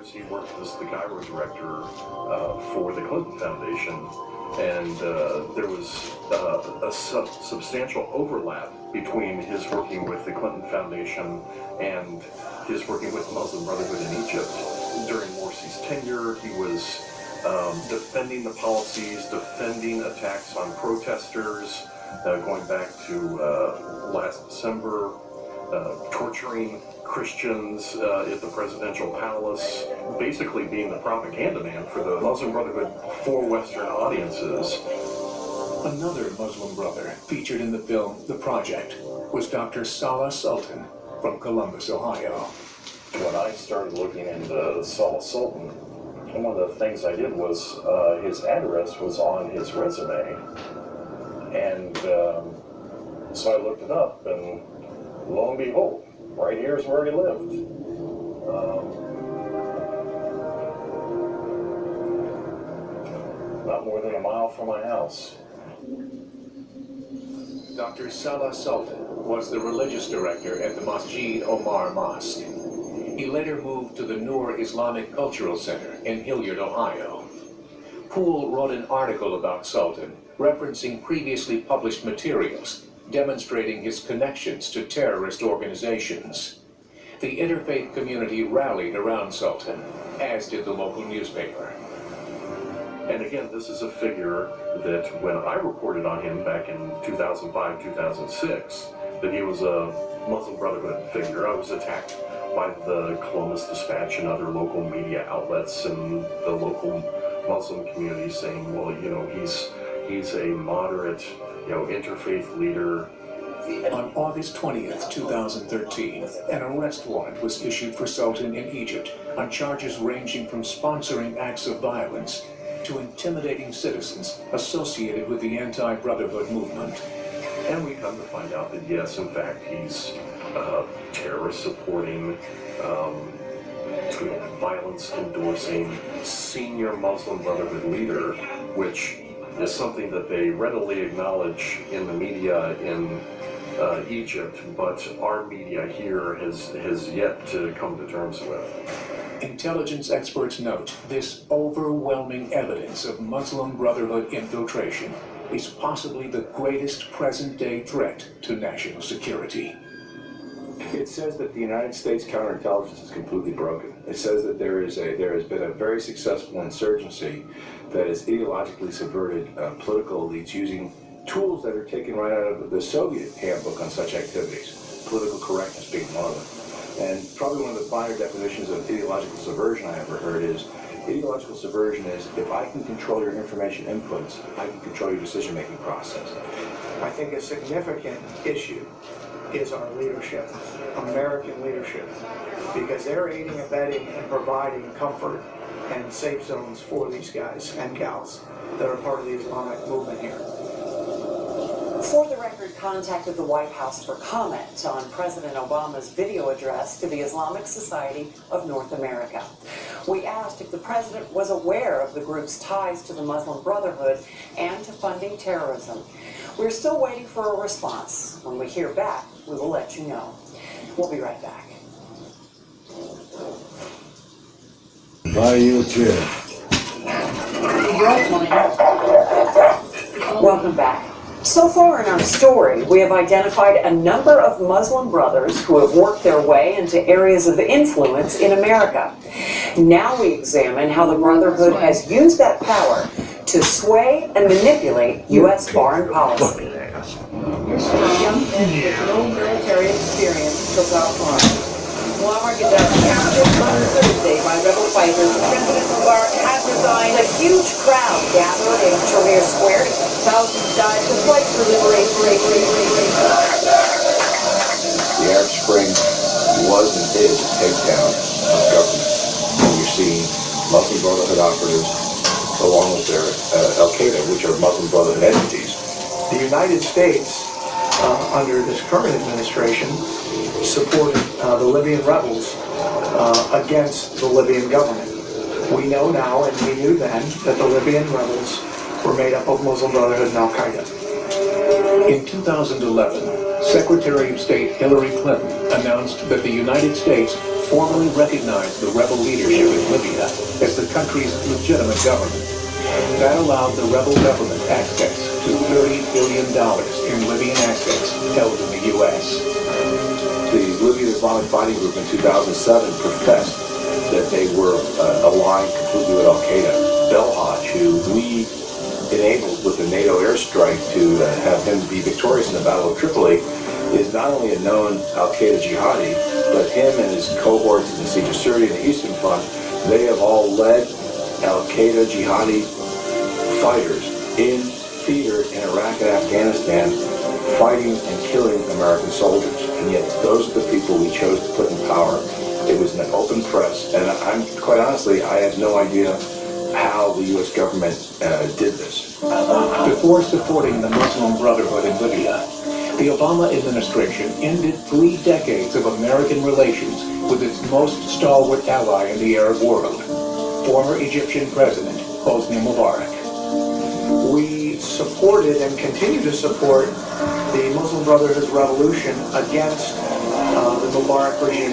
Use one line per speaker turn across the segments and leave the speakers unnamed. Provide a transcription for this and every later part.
years, he worked as the Cairo director for the Clinton Foundation, and there was a substantial overlap between his working with the Clinton Foundation and his working with the Muslim Brotherhood in Egypt. During Morsi's tenure, he was defending the policies, defending attacks on protesters, going back to last December, torturing Christians at the presidential palace, basically being the propaganda man for the Muslim Brotherhood for Western audiences.
Another Muslim brother featured in the film The Project was Dr. Salah Sultan from Columbus, Ohio.
When I started looking into Salah Sultan, one of the things I did was his address was on his resume, and so I looked it up, and lo and behold, right here is where he lived. Not more than a mile from my house.
Dr. Salah Sultan was the religious director at the Masjid Omar Mosque. He later moved to the Noor Islamic Cultural Center in Hilliard, Ohio. Poole wrote an article about Sultan, referencing previously published materials, demonstrating his connections to terrorist organizations. The interfaith community rallied around Sultan, as did the local newspaper.
And again, this is a figure that when I reported on him back in 2005, 2006, that he was a Muslim Brotherhood figure, I was attacked by the Columbus Dispatch and other local media outlets and the local Muslim community saying, well, you know, he's a moderate, you know, interfaith leader.
On August 20th, 2013, an arrest warrant was issued for Sultan in Egypt on charges ranging from sponsoring acts of violence to intimidating citizens associated with the anti-Brotherhood movement.
And we come to find out that yes, in fact, he's terrorist-supporting, violence-endorsing senior Muslim Brotherhood leader, which is something that they readily acknowledge in the media in Egypt, but our media here has yet to come to terms with.
Intelligence experts note this overwhelming evidence of Muslim Brotherhood infiltration is possibly the greatest present-day threat to national security.
It says that the United States counterintelligence is completely broken. It says that there has been a very successful insurgency that has ideologically subverted political elites using tools that are taken right out of the Soviet handbook on such activities, political correctness being one of them. And probably one of the finer definitions of ideological subversion I ever heard is, ideological subversion is, if I can control your information inputs, I can control your decision-making process.
I think a significant issue is our leadership, American leadership, because they're aiding, abetting, and providing comfort and safe zones for these guys and gals that are part of the Islamic movement here.
For the Record contacted the White House for comment on President Obama's video address to the Islamic Society of North America. We asked if the president was aware of the group's ties to the Muslim Brotherhood and to funding terrorism. We're still waiting for a response. When we hear back, we will let you know. We'll be right back.
Buy you a chair.
Welcome back. So far in our story, we have identified a number of Muslim brothers who have worked their way into areas of influence in America. Now we examine how the Brotherhood has used that power to sway and manipulate U.S. foreign policy. Young men with no military experience took out arms. Muammar Gaddafi captured on Thursday by rebel fighters. President Mubarak has resigned. A huge crowd gathered in Tahrir Square. Thousands died to fight for liberation.
The Arab Spring was and is a takedown of government. And you're seeing Muslim Brotherhood operatives along with their Al-Qaeda, which are Muslim Brotherhood entities.
The United States, under this current administration, supported the Libyan rebels against the Libyan government. We know now, and we knew then, that the Libyan rebels were made up of Muslim Brotherhood and Al-Qaeda.
In 2011, Secretary of State Hillary Clinton announced that the United States formally recognized the rebel leadership in Libya as the country's legitimate government. That allowed the rebel government access to $30 billion in Libyan assets held in the U.S.
The Libyan Islamic Fighting Group in 2007 professed that they were aligned completely with Al-Qaeda. Belhaj, who we enabled with the NATO airstrike to have him be victorious in the Battle of Tripoli, is not only a known Al-Qaeda jihadi, but him and his cohorts in the Siege of Syria and the Eastern Front, they have all led Al-Qaeda jihadi fighters in theater in Iraq and Afghanistan, fighting and killing American soldiers. And yet those are the people we chose to put in power. It was an open press, and I'm quite honestly, I have no idea how the U.S. government did this.
Before supporting the Muslim Brotherhood in Libya, the Obama administration ended 3 decades of American relations with its most stalwart ally in the Arab world, former Egyptian President Hosni Mubarak.
We supported and continue to support the Muslim Brotherhood's revolution against the Mubarak regime.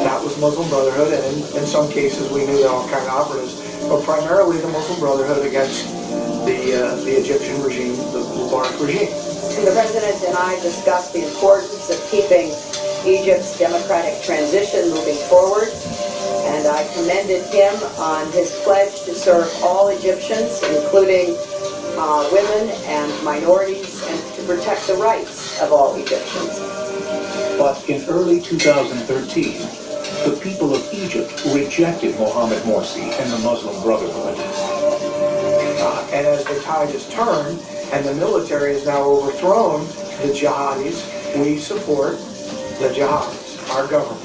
That was Muslim Brotherhood, and in some cases we knew al-Qaeda operatives, but primarily the Muslim Brotherhood against the Egyptian regime, the Mubarak regime.
The President and I discussed the importance of keeping Egypt's democratic transition moving forward, and I commended him on his pledge to serve all Egyptians, including women and minorities, and to protect the rights of all Egyptians.
But in early 2013, the people of Egypt rejected Mohamed Morsi and the Muslim Brotherhood.
And as the tide has turned and the military has now overthrown the jihadis, we support the jihadis, our government.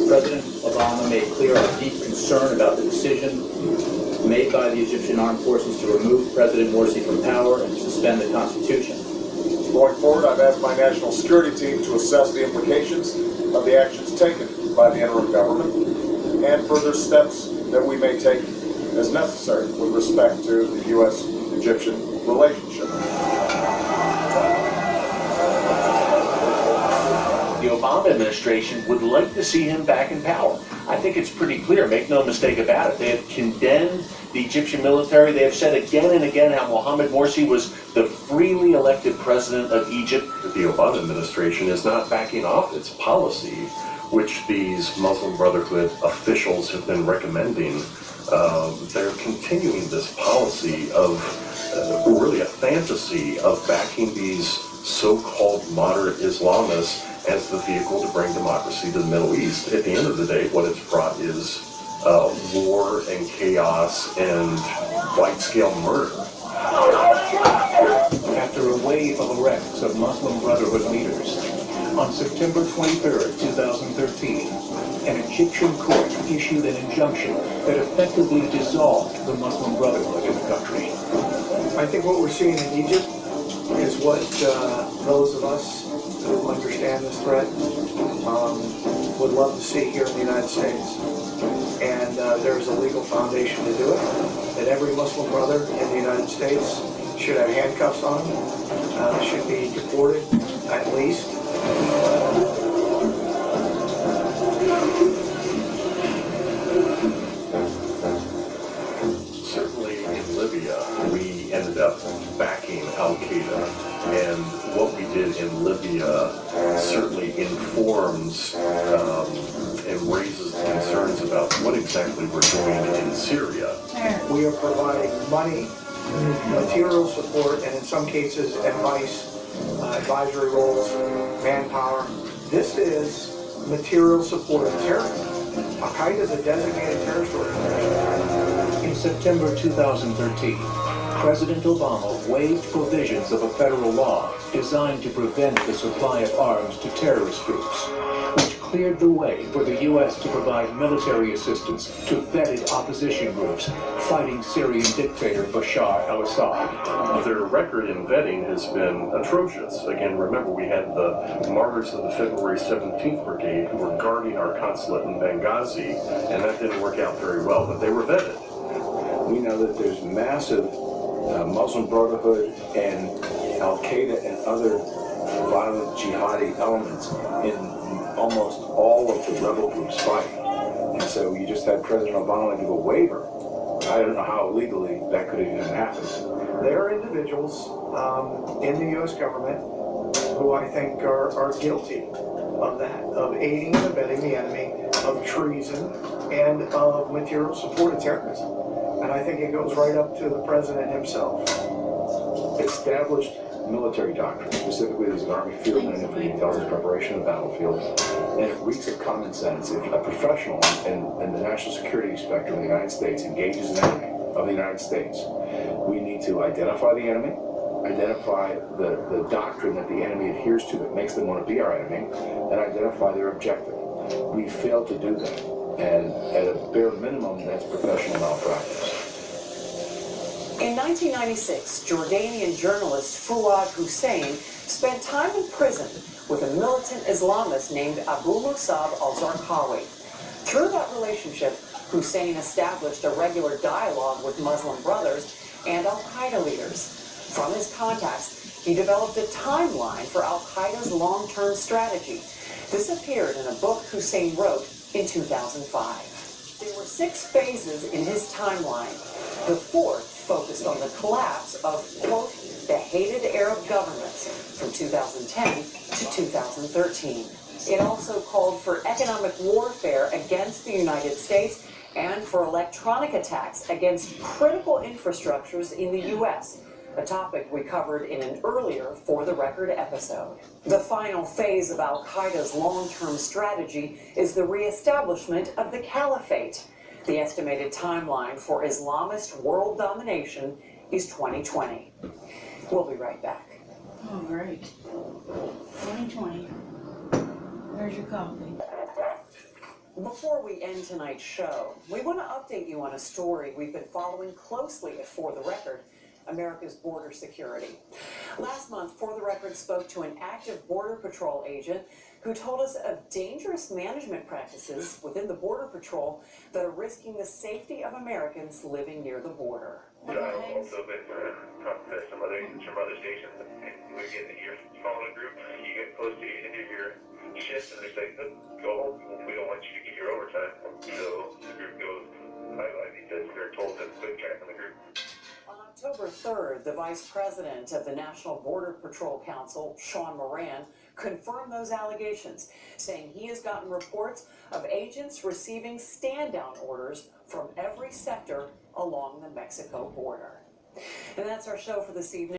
President Obama made clear our deep concern about the decision made by the Egyptian armed forces to remove President Morsi from power and suspend the constitution.
Going forward, I've asked my national security team to assess the implications of the actions taken by the interim government and further steps that we may take as necessary with respect to the U.S.-Egyptian relationship.
The Obama administration would like to see him back in power. I think it's pretty clear, make no mistake about it. They have condemned the Egyptian military. They have said again and again how Mohamed Morsi was the freely elected president of Egypt.
The Obama administration is not backing off its policy, which these Muslim Brotherhood officials have been recommending. They're continuing this policy of really a fantasy of backing these so-called moderate Islamists as the vehicle to bring democracy to the Middle East. At the end of the day, what it's brought is war and chaos and wide-scale murder.
After a wave of arrests of Muslim Brotherhood leaders, on September 23, 2013, an Egyptian court issued an injunction that effectively dissolved the Muslim Brotherhood in the country.
I think what we're seeing in Egypt is what those of us who understand this threat would love to see here in the United States. And there's a legal foundation to do it. That every Muslim brother in the United States should have handcuffs on them, should be deported at least.
Certainly in Libya, we ended up backing Al-Qaeda, and what we did in Libya certainly informs and raises concerns about what exactly we're doing in Syria.
We are providing money, material support, and in some cases advice, advisory roles, manpower. This is material support of terrorism. Al-Qaeda is a designated terrorist organization.
In September 2013, President Obama waived provisions of a federal law designed to prevent the supply of arms to terrorist groups, which cleared the way for the U.S. to provide military assistance to vetted opposition groups fighting Syrian dictator Bashar al-Assad.
Their record in vetting has been atrocious. Again, remember we had the Martyrs of the February 17th Brigade who were guarding our consulate in Benghazi, and that didn't work out very well, but they were vetted.
We know that there's massive Muslim Brotherhood and Al-Qaeda and other violent jihadi elements in almost all of the rebel groups fight. And so you just had President Obama give a waiver. I don't know how legally that could have even happened.
There are individuals in the U.S. government who I think are guilty of that, of aiding and abetting the enemy, of treason, and of material support of terrorism. And I think it goes right up to the president himself.
Established military doctrine, specifically there's an Army Field Manual for the intelligence preparation of the battlefield, and it reeks of common sense. If a professional in the national security spectrum of the United States engages an enemy of the United States, we need to identify the enemy, identify the doctrine that the enemy adheres to that makes them want to be our enemy, and identify their objective. We failed to do that, and at a bare minimum, that's professional malpractice.
In 1996, Jordanian journalist Fuad Hussein spent time in prison with a militant Islamist named Abu Musab al-Zarqawi. Through that relationship, Hussein established a regular dialogue with Muslim brothers and al-Qaeda leaders. From his contacts, he developed a timeline for al-Qaeda's long-term strategy. This appeared in a book Hussein wrote in 2005. There were 6 phases in his timeline. The 4th focused on the collapse of, quote, the hated Arab governments from 2010 to 2013. It also called for economic warfare against the United States and for electronic attacks against critical infrastructures in the U.S., a topic we covered in an earlier For the Record episode. The final phase of al-Qaeda's long-term strategy is the reestablishment of the caliphate. The estimated timeline for Islamist world domination is 2020. We'll be right back.
Oh, great. 2020. Where's your coffee?
Before we end tonight's show, we want to update you on a story we've been following closely at For the Record, America's border security. Last month, For the Record spoke to an active Border Patrol agent who told us of dangerous management practices within the Border Patrol that are risking the safety of Americans living near the border.
I've also been talking to some other agents from other stations, and we're getting your phone group, you get close to the end of your shift, and they say, go home, we don't want you to get your overtime. So the group goes bye-bye because they're told to quit tracking the group.
On October 3rd, the Vice President of the National Border Patrol Council, Sean Moran, confirmed those allegations, saying he has gotten reports of agents receiving stand-down orders from every sector along the Mexico border. And that's our show for this evening.